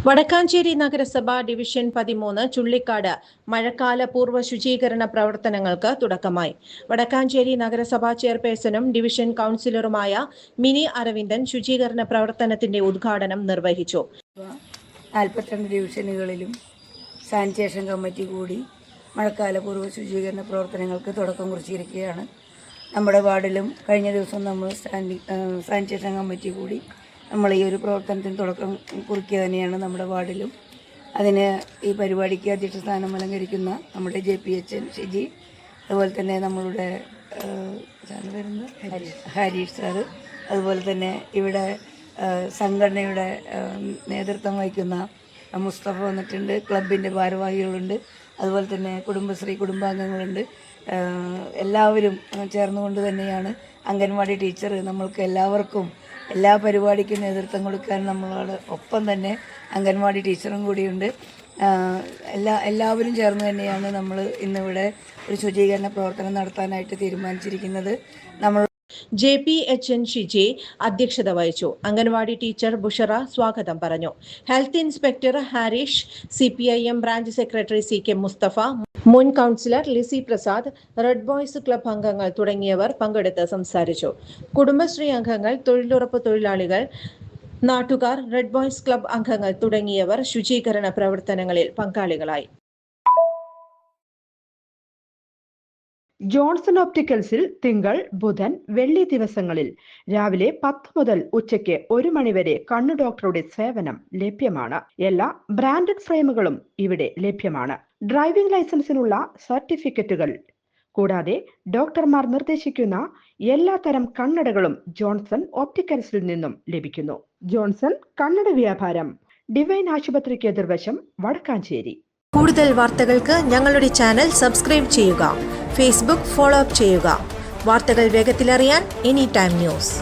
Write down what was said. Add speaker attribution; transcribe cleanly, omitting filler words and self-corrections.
Speaker 1: വടക്കാഞ്ചേരി നഗരസഭ ഡിവിഷൻ 13 ചുള്ളിക്കാട് മഴക്കാല പൂർവ്വ ശുചീകരണ പ്രവർത്തനങ്ങൾക്ക് തുടക്കമായി. വടക്കാഞ്ചേരി നഗരസഭാ ചെയർപേഴ്സണും ഡിവിഷൻ കൌൺസിലറുമായ മിനി അരവിന്ദൻ ശുചീകരണ പ്രവർത്തനത്തിന്റെ ഉദ്ഘാടനം നിർവഹിച്ചു.
Speaker 2: 42 ഡിവിഷനുകളിലും സാനിറ്റേഷൻ കമ്മിറ്റി കൂടി മഴക്കാല പൂർവ്വ ശുചീകരണ പ്രവർത്തനങ്ങൾക്ക് തുടക്കം കുറിച്ചിരിക്കുകയാണ്. നമ്മുടെ വാർഡിലും കഴിഞ്ഞ ദിവസം നമ്മൾ സാനിറ്റേഷൻ കമ്മിറ്റി കൂടി നമ്മൾ ഈ ഒരു പ്രവർത്തനത്തിന് തുടക്കം കുറിക്കുക തന്നെയാണ് നമ്മുടെ വാർഡിലും. അതിന് ഈ പരിപാടിക്ക് അധ്യക്ഷ സ്ഥാനം അലങ്കരിക്കുന്ന നമ്മുടെ JPHN ഷിജി, അതുപോലെ തന്നെ നമ്മളുടെ ഹരീഷ് സാറ്, അതുപോലെ തന്നെ ഇവിടെ സംഘടനയുടെ നേതൃത്വം വഹിക്കുന്ന മുസ്തഫ വന്നിട്ടുണ്ട്, ക്ലബിൻ്റെ ഭാരവാഹികളുണ്ട്, അതുപോലെ തന്നെ കുടുംബശ്രീ കുടുംബാംഗങ്ങളുണ്ട്. എല്ലാവരും ചേർന്നുകൊണ്ട് തന്നെയാണ് അംഗൻവാടി ടീച്ചർ നമ്മൾക്ക് എല്ലാവർക്കും എല്ലാ പരിപാടിക്കും നേതൃത്വം കൊടുക്കാൻ നമ്മളോട് ഒപ്പം തന്നെ അംഗൻവാടി ടീച്ചറും കൂടിയുണ്ട്. എല്ലാവരും ചേർന്ന് തന്നെയാണ് നമ്മൾ ഇന്നിവിടെ ഒരു ശുചീകരണ പ്രവർത്തനം നടത്താനായിട്ട് തീരുമാനിച്ചിരിക്കുന്നത്. നമ്മൾ
Speaker 1: JPHN ഷിജി അധ്യക്ഷത വഹിച്ചു. അംഗൻവാടി ടീച്ചർ ബുഷറ സ്വാഗതം പറഞ്ഞു. Health inspector Harish, CPIM branch secretary CK Mustafa, മുൻ councillor Lissy Prasad, red boys club അംഗങ്ങൾ തുടങ്ങിയവർ പങ്കെടുത്ത് സംസാരിച്ചു. കുടുംബശ്രീ അംഗങ്ങൾ, തൊഴിലുറപ്പ് തൊഴിലാളികൾ, നാട്ടുകാർ, റെഡ് ബോയ്സ് ക്ലബ് അംഗങ്ങൾ തുടങ്ങിയവർ ശുചീകരണ പ്രവർത്തനങ്ങളിൽ പങ്കാളികളായി.
Speaker 3: ജോൺസൺ ഒപ്റ്റിക്കൽസിൽ തിങ്കൾ, ബുധൻ, വെള്ളി ദിവസങ്ങളിൽ രാവിലെ 10 മുതൽ ഉച്ചയ്ക്ക് 1 മണിവരെ കണ്ണു ഡോക്ടറുടെ സേവനം ലഭ്യമാണ്. എല്ലാ ബ്രാൻഡഡ് ഫ്രെയിമുകളും ഇവിടെ ലഭ്യമാണ്. ഡ്രൈവിംഗ് ലൈസൻസിനുള്ള സർട്ടിഫിക്കറ്റുകൾ കൂടാതെ ഡോക്ടർമാർ നിർദ്ദേശിക്കുന്ന എല്ലാ തരം കണ്ണടകളും ജോൺസൺ ഒപ്റ്റിക്കൽസിൽ നിന്നും ലഭിക്കുന്നു. ജോൺസൺ കണ്ണട വ്യാപാരം, ഡിവൈൻ ആശുപത്രിക്ക് എതിർവശം, വടക്കാഞ്ചേരി.
Speaker 1: കൂടുതൽ വാർത്തകൾക്ക് ഞങ്ങളുടെ ചാനൽ സബ്സ്ക്രൈബ് ചെയ്യുക. ഫേസ്ബുക്ക് ഫോളോ അപ്പ് ചെയ്യുക. വാർത്തകൾ വേഗത്തിലറിയാൻ എനി ടൈം ന്യൂസ്.